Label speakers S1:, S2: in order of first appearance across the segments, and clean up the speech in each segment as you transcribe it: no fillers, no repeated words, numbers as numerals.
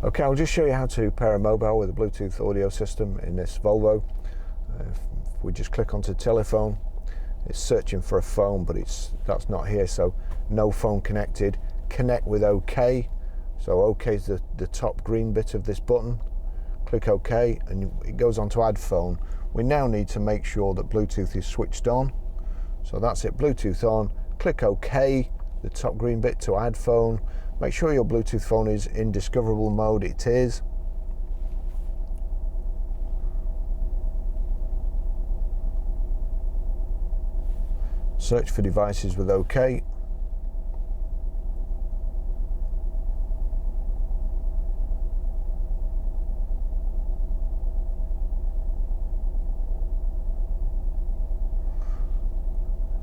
S1: Okay, I'll just show you how to pair a mobile with a Bluetooth audio system in this Volvo. If we just click onto telephone, it's searching for a phone, but that's not here, so no phone connected. Connect with OK. So OK is the top green bit of this button. Click OK and it goes on to add phone. We now need to make sure that Bluetooth is switched on. So that's it, Bluetooth on. Click OK, the top green bit, to add phone. Make sure your Bluetooth phone is in discoverable mode. It is. Search for devices with OK.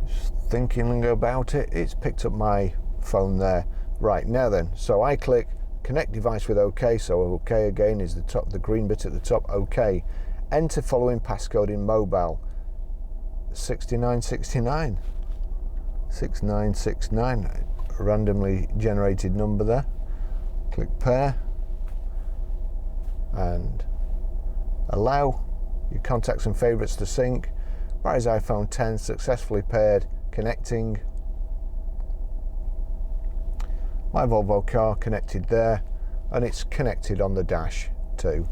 S1: Just thinking about it, it's picked up my phone there. Right, now then, so I click connect device with OK, so OK again is the green bit at the top, OK. Enter following passcode in mobile. 6969, 6969, randomly generated number there. Click pair and allow your contacts and favorites to sync. Barry's iPhone 10 successfully paired, connecting. My Volvo car connected there, and it's connected on the dash too.